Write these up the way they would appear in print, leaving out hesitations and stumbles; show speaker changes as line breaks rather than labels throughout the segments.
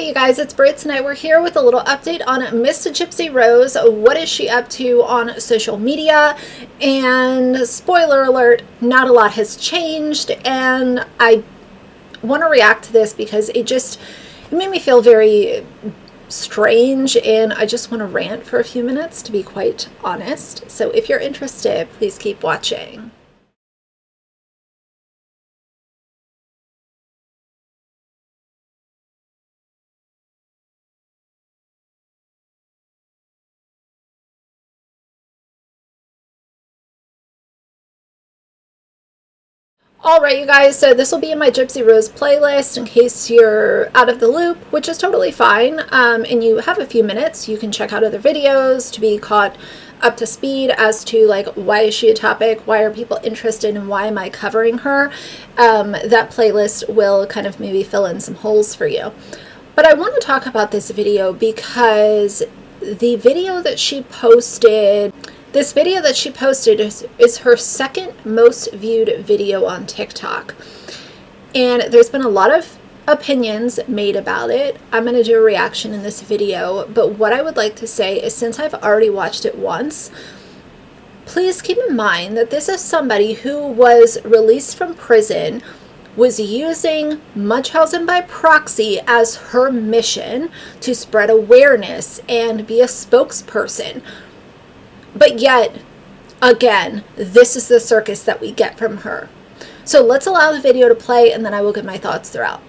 Alright you guys, it's Brit tonight. We're here with a little update on Miss Gypsy Rose. What is she up to on social media? And spoiler alert, not a lot has changed, and I want to react to this because it made me feel very strange, and I just want to rant for a few minutes, to be quite honest. So if you're interested, please keep watching. Alright you guys, so this will be in my Gypsy Rose playlist in case you're out of the loop, which is totally fine, and you have a few minutes. You can check out other videos to be caught up to speed as to like, why is she a topic, why are people interested, and why am I covering her. That playlist will kind of maybe fill in some holes for you. But I want to talk about this video because the video that she posted, this video that she posted is her second most viewed video on TikTok. And there's been a lot of opinions made about it. I'm going to do a reaction in this video, but what I would like to say is, since I've already watched it once, please keep in mind that this is somebody who was released from prison, was using Munchausen by proxy as her mission to spread awareness and be a spokesperson. But yet, again, this is the circus that we get from her. So let's allow the video to play, and then I will give my thoughts throughout.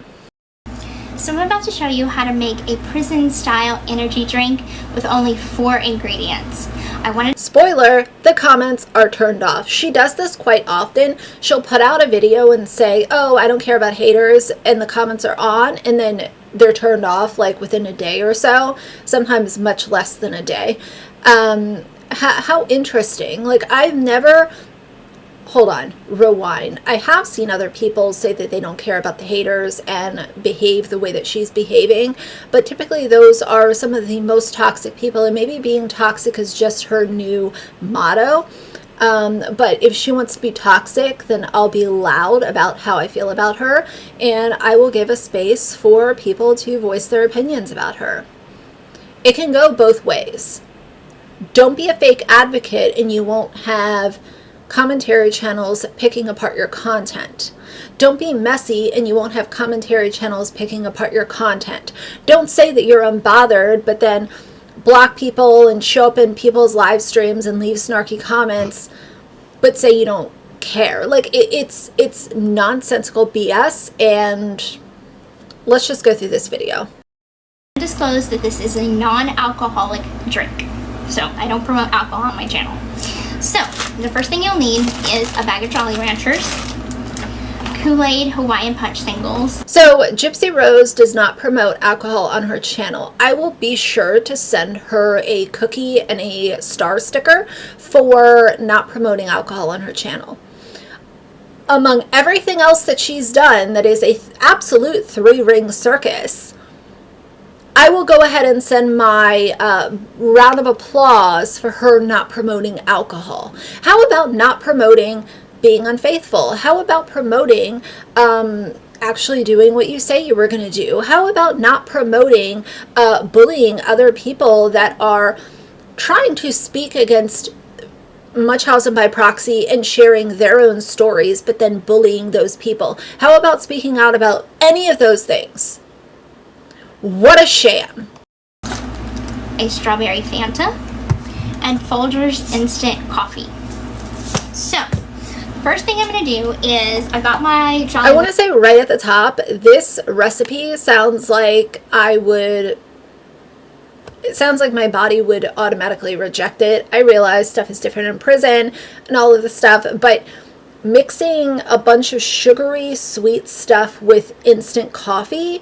So I'm about to show you how to make a prison-style energy drink with only 4 ingredients.
Spoiler, the comments are turned off. She does this quite often. She'll put out a video and say, oh, I don't care about haters, and the comments are on, and then they're turned off like within a day or so, sometimes much less than a day. How interesting. Like, I've never, hold on, rewind. I have seen other people say that they don't care about the haters and behave the way that she's behaving, but typically those are some of the most toxic people, and maybe being toxic is just her new motto. But if she wants to be toxic, then I'll be loud about how I feel about her, and I will give a space for people to voice their opinions about her. It can go both ways. Don't be a fake advocate and you won't have commentary channels picking apart your content. Don't be messy and you won't have commentary channels picking apart your content. Don't say that you're unbothered, but then block people and show up in people's live streams and leave snarky comments, but say you don't care. Like, it's nonsensical BS, and let's just go through this video.
Disclose that this is a non-alcoholic drink. So I don't promote alcohol on my channel. So the first thing you'll need is a bag of Jolly Ranchers, Kool-Aid Hawaiian Punch singles. So
Gypsy Rose does not promote alcohol on her channel. I will be sure to send her a cookie and a star sticker for not promoting alcohol on her channel. Among everything else that she's done that is a absolute 3-ring circus, I will go ahead and send my round of applause for her not promoting alcohol. How about not promoting being unfaithful? How about promoting actually doing what you say you were going to do? How about not promoting bullying other people that are trying to speak against Munchausen by proxy and sharing their own stories, but then bullying those people? How about speaking out about any of those things? What a sham.
A strawberry Fanta and Folgers instant coffee. So first thing I'm going to do is, I got my Jolly.
I want to say right at the top, this recipe sounds like it sounds like my body would automatically reject it. I realize stuff is different in prison and all of the stuff, but mixing a bunch of sugary sweet stuff with instant coffee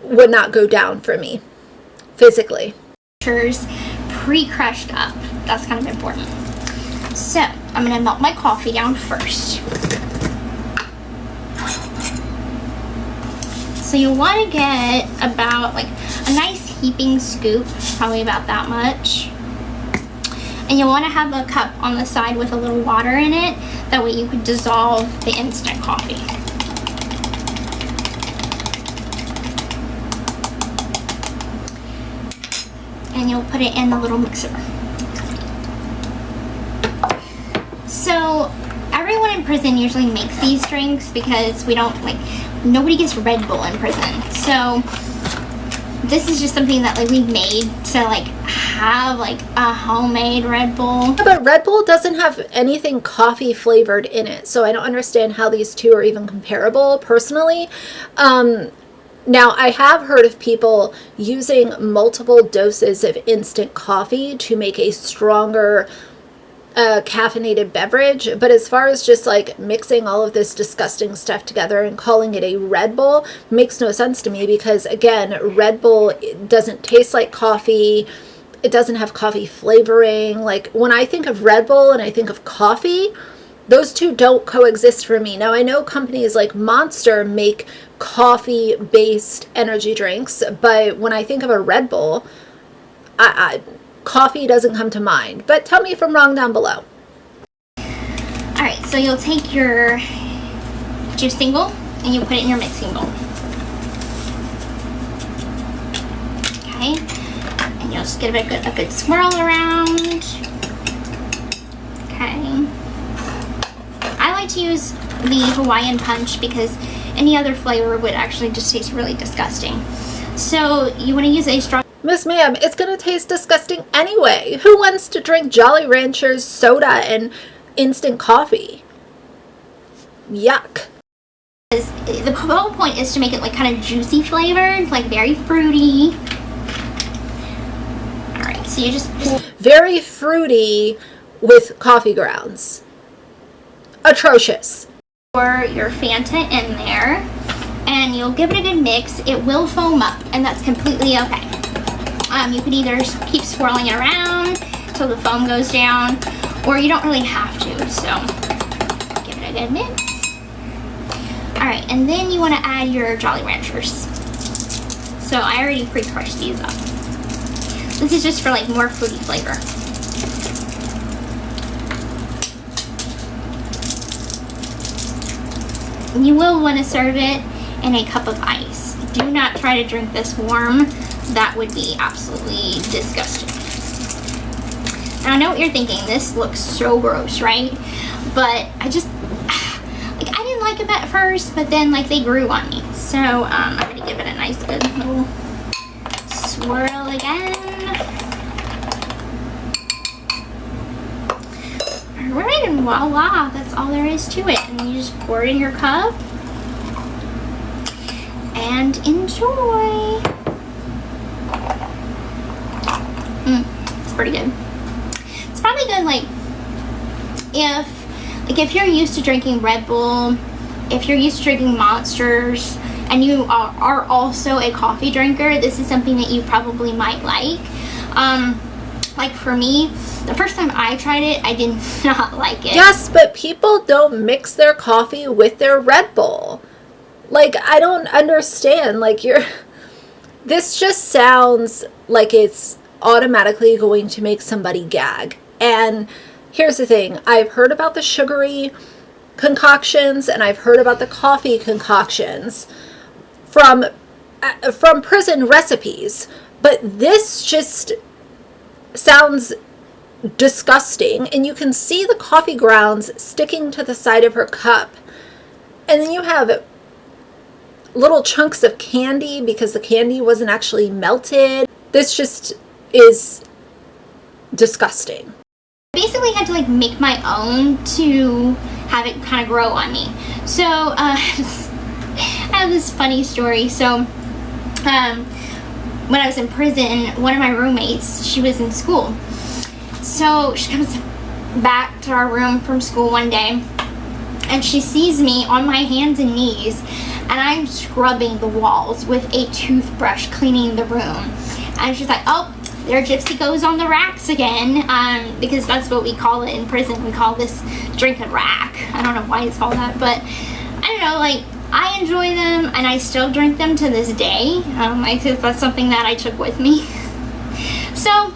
would not go down for me physically.
Pre-crushed up. That's kind of important. So I'm going to melt my coffee down first. So you'll want to get about like a nice heaping scoop, probably about that much. And you'll want to have a cup on the side with a little water in it. That way you could dissolve the instant coffee. and you'll put it in the little mixer. So everyone in prison usually makes these drinks because we don't nobody gets Red Bull in prison. So this is just something that we made to have a homemade Red Bull.
Yeah, but Red Bull doesn't have anything coffee flavored in it, so I don't understand how these two are even comparable personally. Now, I have heard of people using multiple doses of instant coffee to make a stronger caffeinated beverage, but as far as just mixing all of this disgusting stuff together and calling it a Red Bull makes no sense to me, because again, Red Bull doesn't taste like coffee. It doesn't have coffee flavoring. When I think of Red Bull and I think of coffee, those two don't coexist for me. Now, I know companies like Monster make coffee-based energy drinks, but when I think of a Red Bull, coffee doesn't come to mind. But tell me if I'm wrong down below.
Alright, so you'll take your juicing bowl and you put it in your mixing bowl. Okay, and you'll just give it a good swirl around. Okay. I like to use the Hawaiian Punch because any other flavor would actually just taste really disgusting. So you want to use a strong...
Miss Ma'am, it's going to taste disgusting anyway. Who wants to drink Jolly Ranchers soda and instant coffee? Yuck.
The whole point is to make it kind of juicy flavored, very fruity. Alright, so you just...
Very fruity with coffee grounds. Atrocious.
Pour your Fanta in there and you'll give it a good mix. It will foam up and that's completely okay. You can either keep swirling it around till the foam goes down, or you don't really have to, so give it a good mix. Alright, and then you want to add your Jolly Ranchers. So I already pre-crushed these up. This is just for more fruity flavor. You will want to serve it in a cup of ice. Do not try to drink this warm. That would be absolutely disgusting. Now I know what you're thinking. This looks so gross, right? But I just, I didn't like them at first, but then they grew on me. So I'm going to give it a nice good little swirl again. Alright, and voila, that's all there is to it. And you just pour it in your cup and enjoy. It's pretty good. It's probably good if you're used to drinking Red Bull, if you're used to drinking Monsters, and you are also a coffee drinker, this is something that you probably might like. For me, the first time I tried it, I did not like it.
Yes, but people don't mix their coffee with their Red Bull. I don't understand. This just sounds like it's automatically going to make somebody gag. And here's the thing. I've heard about the sugary concoctions and I've heard about the coffee concoctions from prison recipes. But this just sounds disgusting. And you can see the coffee grounds sticking to the side of her cup. And then you have little chunks of candy because the candy wasn't actually melted. This just is disgusting.
I basically had to make my own to have it kind of grow on me. So I have this funny story. So when I was in prison, one of my roommates, she was in school. So she comes back to our room from school one day and she sees me on my hands and knees and I'm scrubbing the walls with a toothbrush, cleaning the room. And she's like, oh, there Gypsy goes on the racks again, because that's what we call it in prison. We call this drink a rack. I don't know why it's called that, but I don't know, I enjoy them and I still drink them to this day. That's something that I took with me. So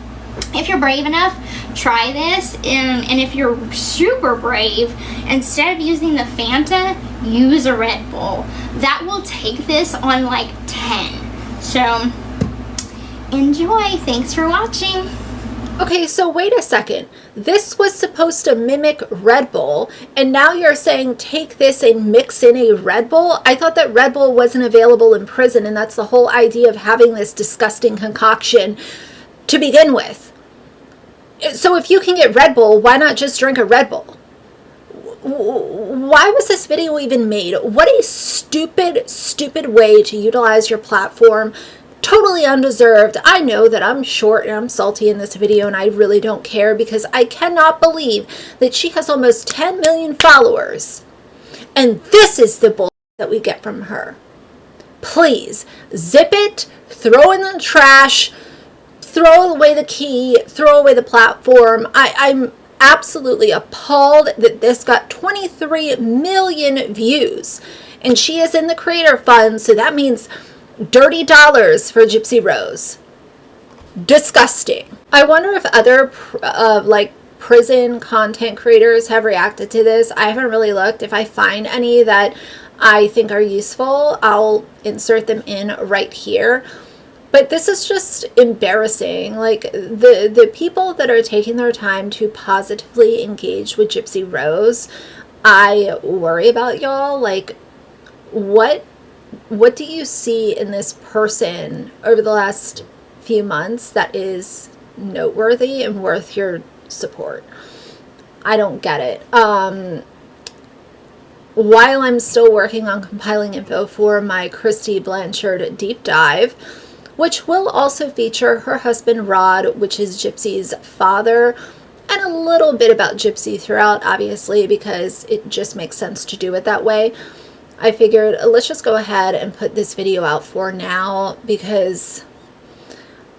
if you're brave enough, try this, and if you're super brave, instead of using the Fanta, use a Red Bull. That will take this on 10. So enjoy. Thanks for watching.
Okay, so wait a second. This was supposed to mimic Red Bull, and now you're saying take this and mix in a Red Bull? I thought that Red Bull wasn't available in prison, and that's the whole idea of having this disgusting concoction to begin with. So if you can get Red Bull, why not just drink a Red Bull? Why was this video even made? What a stupid, stupid way to utilize your platform. Totally undeserved. I know that I'm short and I'm salty in this video, and I really don't care because I cannot believe that she has almost 10 million followers. And this is the bullshit that we get from her. Please, zip it, throw in the trash, throw away the key, throw away the platform. I'm absolutely appalled that this got 23 million views. And she is in the creator fund, so that means dirty dollars for Gypsy Rose. Disgusting. I wonder if other like prison content creators have reacted to this. I haven't really looked. If I find any that I think are useful, I'll insert them in right here. But this is just embarrassing. Like the people that are taking their time to positively engage with Gypsy Rose, I worry about y'all. Like, what do you see in this person over the last few months that is noteworthy and worth your support? I don't get it. While I'm still working on compiling info for my Christy Blanchard deep dive, which will also feature her husband Rod, which is Gypsy's father, and a little bit about Gypsy throughout, obviously, because it just makes sense to do it that way. I figured let's just go ahead and put this video out for now because,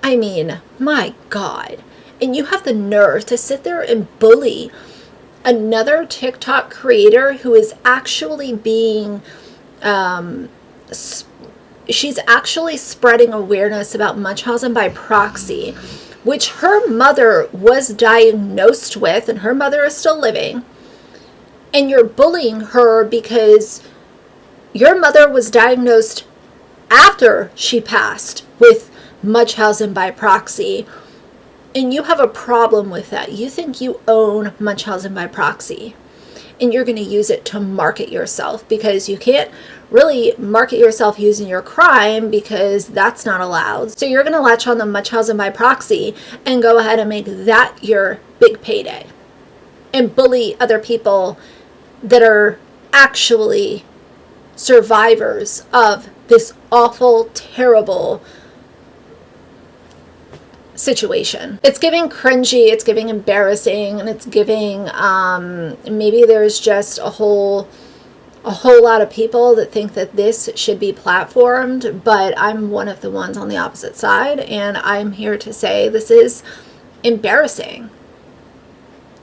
I mean, my God. And you have the nerve to sit there and bully another TikTok creator who is actually being, she's actually spreading awareness about Munchausen by proxy, which her mother was diagnosed with, and her mother is still living. And you're bullying her because your mother was diagnosed after she passed with Munchausen by proxy, and you have a problem with that. You think you own Munchausen by proxy, and you're going to use it to market yourself because you can't really market yourself using your crime because that's not allowed. So you're going to latch on the Munchausen by proxy and go ahead and make that your big payday and bully other people that are actually survivors of this awful, terrible situation. It's giving cringy, it's giving embarrassing, and it's giving maybe there's just a whole lot of people that think that this should be platformed, but I'm one of the ones on the opposite side, and I'm here to say this is embarrassing.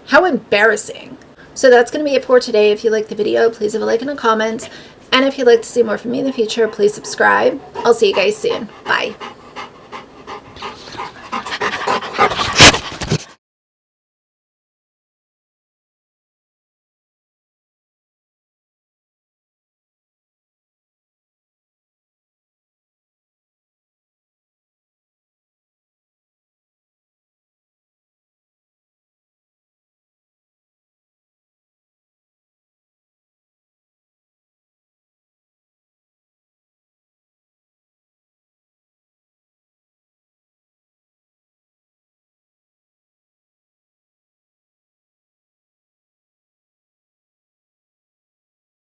How embarrassing. So that's going to be it for today. If you liked the video, please leave a like and a comment. And if you'd like to see more from me in the future, please subscribe. I'll see you guys soon. Bye.